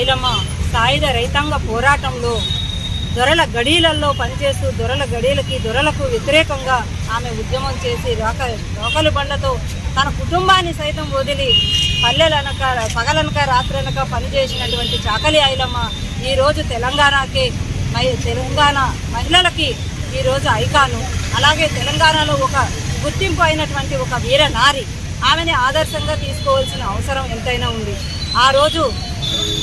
ఐలమ్మ సాయుధ రైతాంగ పోరాటంలో దొరల గడీలలో పనిచేస్తూ దొరలకు వ్యతిరేకంగా ఆమె ఉద్యమం చేసి రోకలి బండ్లతో తన కుటుంబాన్ని సైతం వదిలి పల్లెలనక పగలనక రాత్రనక పనిచేసినటువంటి చాకలి ఐలమ్మ ఈరోజు తెలంగాణ మహిళలకి ఈరోజు ఐకాను. అలాగే తెలంగాణలో ఒక గుర్తింపు అయినటువంటి ఒక వీర నారి. ఆమెని ఆదర్శంగా తీసుకోవాల్సిన అవసరం ఎంతైనా ఉంది. ఆ రోజు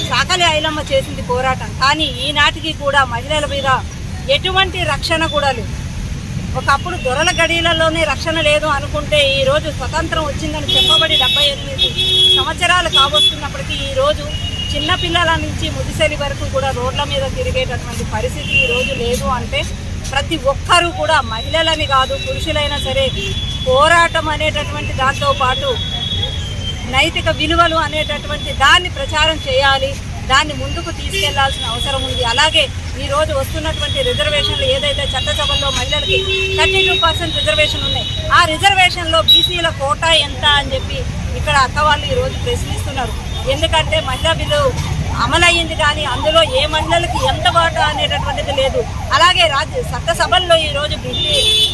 చాకలి ఐలమ్మ చేసింది పోరాటం, కానీ ఈనాటికి కూడా మహిళల మీద ఎటువంటి రక్షణ కూడా లేదు. ఒకప్పుడు దొరల గడియలలోనే రక్షణ లేదు అనుకుంటే ఈరోజు స్వతంత్రం వచ్చిందని చెప్పబడి 78 సంవత్సరాలు కావస్తున్నప్పటికీ ఈరోజు చిన్నపిల్లల నుంచి ముదిసెలి వరకు కూడా రోడ్ల మీద తిరిగేటటువంటి పరిస్థితి ఈరోజు లేదు. అంటే ప్రతి ఒక్కరూ కూడా మహిళలని కాదు పురుషులైనా సరే పోరాటం అనేటటువంటి దాంతో పాటు నైతిక విలువలు అనేటటువంటి దాన్ని ప్రచారం చేయాలి, దాన్ని ముందుకు తీసుకెళ్లాల్సిన అవసరం ఉంది. అలాగే ఈరోజు వస్తున్నటువంటి రిజర్వేషన్లు ఏదైతే చట్టసభల్లో మహిళలకి 32% రిజర్వేషన్ ఉన్నాయి, ఆ రిజర్వేషన్లో బీసీల కోటా ఎంత అని చెప్పి ఇక్కడ అక్క వాళ్ళు ఈరోజు ప్రశ్నిస్తున్నారు. ఎందుకంటే మహిళా బిల్లు అమలయ్యింది కానీ అందులో ఏ మహిళలకి ఎంత వాటా అనేటటువంటిది లేదు. అలాగే చట్టసభల్లో ఈరోజు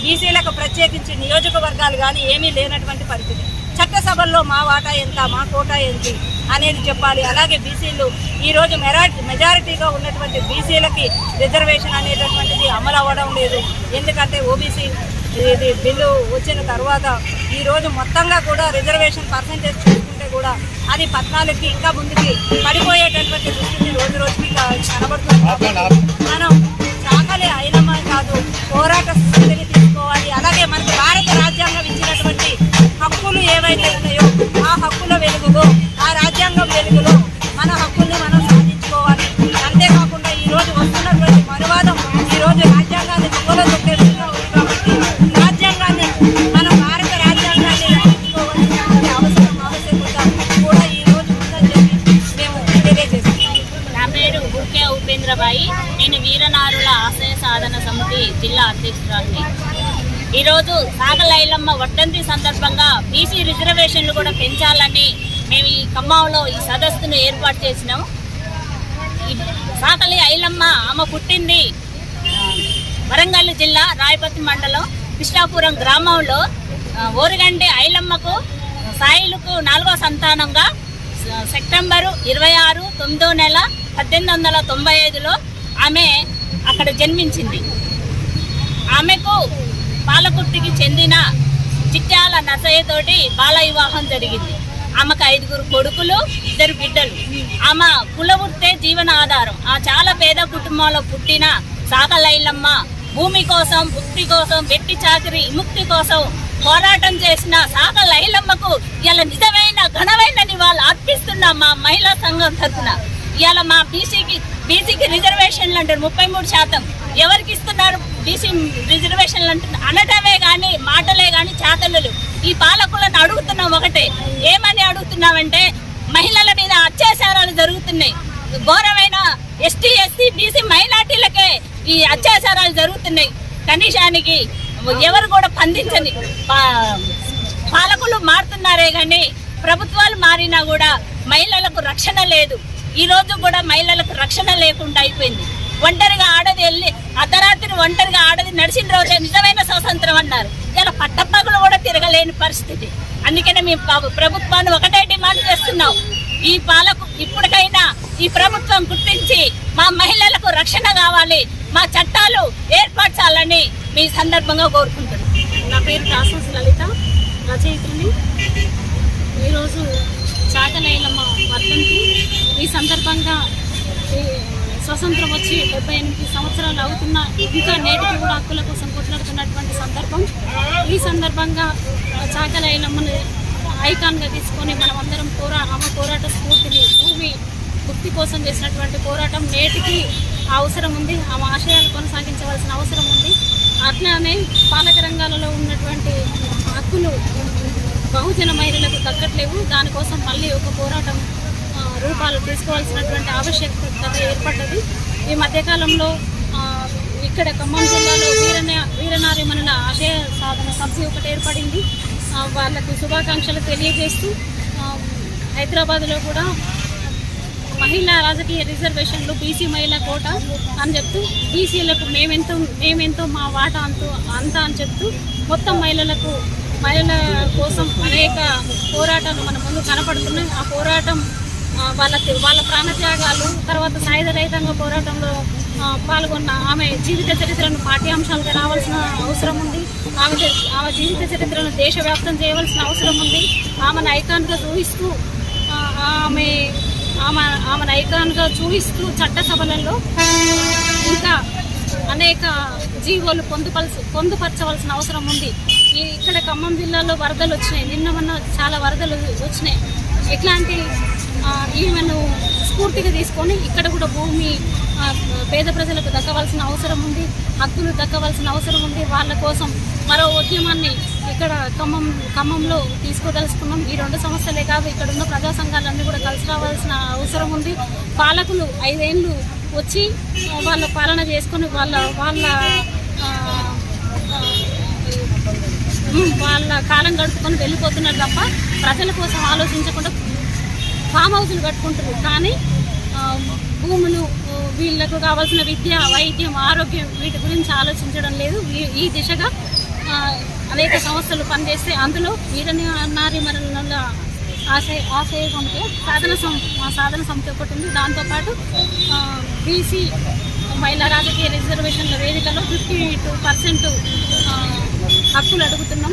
బీసీలకు ప్రత్యేకించి నియోజకవర్గాలు కానీ ఏమీ లేనటువంటి పరిస్థితి. చట్టసభల్లో మా వాటా ఎంత, మా కోటా ఏంటి అనేది చెప్పాలి. అలాగే బీసీలు ఈరోజు మెజారిటీగా ఉన్నటువంటి బీసీలకి రిజర్వేషన్ అనేటటువంటిది అమలు అవ్వడం లేదు. ఎందుకంటే ఓబీసీ ఇది బిల్లు వచ్చిన తర్వాత ఈరోజు మొత్తంగా కూడా రిజర్వేషన్ పర్సెంటేజ్ చూసుకుంటే కూడా అది 14కి ఇంకా ముందుకి పడిపోయేటటువంటి దృష్టిని రోజు రోజుకి కనబడుతుంది. మనం చాకలి ఐలమ్మ కాదు పోరాట స్ఫూర్తిని తీసుకోవాలి. అలాగే మనకు భారత రాజ్యాంగం ఇచ్చినటువంటి హక్కులు ఏవైతే ఉన్నాయో ఆ హక్కుల వెలుగులో, ఆ రాజ్యాంగం వెలుగులో మన హక్కుల్ని మనం సాధించుకోవాలి. అంతేకాకుండా ఈరోజు వస్తున్నటువంటి మనువాదం ఈరోజు రాజ్యాంగాన్ని దిగువలో దొక్కే విధంగా ఉంది. కాబట్టి రాజ్యాంగాన్ని మనం భారత రాజ్యాంగాన్ని రక్షించుకోవాల్సినటువంటి ఆవశ్యకత కూడా ఈరోజు ఉందని చెప్పి మేము తెలియజేస్తున్నాం. నా పేరు బుర్కే ఉపేంద్రబాయి. నేను వీరనారుల ఆశయ సాధన సమితి జిల్లా అధ్యక్షురాలిని. ఈరోజు చాకలి ఐలమ్మ వర్ధంతి సందర్భంగా బీసీ రిజర్వేషన్లు కూడా పెంచాలని మేము ఈ ఖమ్మంలో ఈ సదస్సును ఏర్పాటు చేసినాము. చాకలి ఐలమ్మ ఆమె పుట్టింది వరంగల్ జిల్లా రాయపతి మండలం కృష్ణాపురం గ్రామంలో. ఓరుగంటి ఐలమ్మకు సాయిలకు 4వ సంతానంగా సెప్టెంబరు 26 9వ నెల 1895లో ఆమె అక్కడ జన్మించింది. ఆమెకు పాలకుర్తికి చెందిన చిట్యాల నసయ్యతోటి బాల వివాహం జరిగింది. ఆమెకు 5 కొడుకులు 2 బిడ్డలు. ఆమె కులవృత్తే జీవన ఆధారం. ఆ చాలా పేద కుటుంబంలో పుట్టిన చాకలి ఐలమ్మ భూమి కోసం, ముక్తి కోసం, వెట్టి చాకరి విముక్తి కోసం పోరాటం చేసిన చాకలి ఐలమ్మకు ఇలా నిజమైన ఘనమైన నివాళులు అర్పిస్తున్నా మా మహిళా సంఘం తరఫున. ఇవాళ మా బీసీకి రిజర్వేషన్లు అంటారు 33%. ఎవరికి ఇస్తున్నారు బీసీ రిజర్వేషన్లు అంటున్నారు అనటమే కానీ మాటలే కానీ చేతలు. ఈ పాలకులను అడుగుతున్నాం ఒకటే, ఏమని అడుగుతున్నామంటే మహిళల మీద అత్యాచారాలు జరుగుతున్నాయి. ఘోరమైన ఎస్టీ ఎస్సీ బీసీ మైనార్టీలకే ఈ అత్యాచారాలు జరుగుతున్నాయి. కనీసానికి ఎవరు కూడా స్పందించని పాలకులు మారుతున్నారే కానీ ప్రభుత్వాలు మారినా కూడా మహిళలకు రక్షణ లేదు. ఈ రోజు కూడా మహిళలకు రక్షణ లేకుండా అయిపోయింది. ఒంటరిగా ఆడది వెళ్ళి అర్ధరాత్రి ఒంటరిగా ఆడది నడిచిన రోజే నిజమైన స్వాతంత్రం అన్నారు. ఇలా పట్టపగలు కూడా తిరగలేని పరిస్థితి. అందుకనే మేము ప్రభుత్వాన్ని ఒకటే డిమాండ్ చేస్తున్నాం, ఈ ఇప్పటికైనా ఈ ప్రభుత్వం గుర్తించి మా మహిళలకు రక్షణ కావాలి, మా చట్టాలు ఏర్పరచాలని మీ సందర్భంగా కోరుకుంటున్నాం. నా పేరు దాసోస్ లలిత, రచయిత్రిని. ఈరోజు చాకలి ఐలమ్మ వర్ధంతి. ఈ సందర్భంగా స్వతంత్రం వచ్చి 78 సంవత్సరాలు అవుతున్నా ఇంకా నేటికి కూడా హక్కుల కోసం కొట్లాడుతున్నటువంటి సందర్భం. ఈ సందర్భంగా చాకలి ఐలమ్మని ఐకాన్గా తీసుకొని మనం అందరం ఆమె పోరాట స్ఫూర్తిని, భూమి ముక్తి కోసం చేసినటువంటి పోరాటం నేటికి అవసరం ఉంది. ఆమె ఆశయాలు కొనసాగించవలసిన అవసరం ఉంది. అట్లానే పాలక రంగాలలో ఉన్నటువంటి హక్కులు బహుజన మహిళలకు దక్కట్లేవు. దానికోసం మళ్ళీ ఒక పోరాటం రూపాలు తీసుకోవాల్సినటువంటి ఆవశ్యకత ఏర్పడ్డది. ఈ మధ్యకాలంలో ఇక్కడ ఖమ్మం జిల్లాలో వీరనారీమణుల ఆశయ సాధన సమితి ఒకటి ఏర్పడింది. వాళ్ళకు శుభాకాంక్షలు తెలియజేస్తూ హైదరాబాద్లో కూడా మహిళా రాజకీయ రిజర్వేషన్లు, బీసీ మహిళా కోట అని చెప్తూ బీసీలకు మేమెంతో మా వాటా అంత అని చెప్తూ మొత్తం మహిళల కోసం అనేక పోరాటాలు మన ముందు కనపడుతున్నాయి. ఆ పోరాటం వాళ్ళ ప్రాణత్యాగాలు, తర్వాత సాయుధ రైతాంగ పోరాటంలో పాల్గొన్న ఆమె జీవిత చరిత్రను పాఠ్యాంశాలుగా రావాల్సిన అవసరం ఉంది. ఆమె జీవిత చరిత్రను దేశవ్యాప్తం చేయవలసిన అవసరం ఉంది. ఆమెను ఐకాన్గా చూపిస్తూ ఆమెను ఐకాన్గా చూపిస్తూ చట్టసభలలో ఇంకా అనేక జీవోలు పొందుపరచవలసిన అవసరం ఉంది. ఇక్కడ ఖమ్మం జిల్లాలో వరదలు వచ్చినాయి, నిన్న మొన్న చాలా వరదలు వచ్చినాయి. ఇట్లాంటి ఈమెను స్ఫూర్తిగా తీసుకొని ఇక్కడ కూడా భూమి పేద ప్రజలకు దక్కవలసిన అవసరం ఉంది, హక్కులు దక్కవలసిన అవసరం ఉంది. వాళ్ళ కోసం మరో ఉద్యమాన్ని ఇక్కడ ఖమ్మంలో తీసుకోదలుచుకున్నాం. ఈ 2 సంవత్సరాలే కాదు, ఇక్కడ ఉన్న ప్రజా సంఘాలన్నీ కూడా కలిసి రావాల్సిన అవసరం ఉంది. పాలకులు 5 ఏళ్ళు వచ్చి వాళ్ళ పాలన చేసుకొని వాళ్ళ కాలం గడుపుకొని వెళ్ళిపోతున్నారు తప్ప ప్రజల కోసం ఆలోచించకుండా ఫామ్ హౌస్లు కట్టుకుంటారు. కానీ భూములు, వీళ్ళకు కావాల్సిన విద్య, వైద్యం, ఆరోగ్యం వీటి గురించి ఆలోచించడం లేదు. ఈ దిశగా అనేక సంస్థలు పనిచేస్తే అందులో వీరనారీమణుల ఆశయ కమిటీ సాధన సమితి ఒకటి ఉంది. దాంతోపాటు బీసీ మహిళా రాజకీయ రిజర్వేషన్ల వేదికలో 52% హక్కులు అడుగుతున్నాం.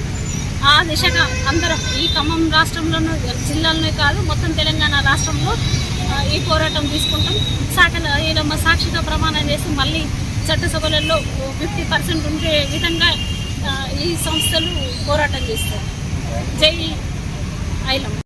ఆ దిశగా అందరం ఈ ఖమ్మం రాష్ట్రంలోనూ, జిల్లాలోనే కాదు మొత్తం తెలంగాణ రాష్ట్రంలో ఈ పోరాటం తీసుకుంటాం. సాక్షిగా ప్రమాణం చేసి మళ్ళీ చట్టసభలలో 50% ఉండే విధంగా ఈ సంస్థలు పోరాటం చేస్తారు. జై ఐలమ్మ.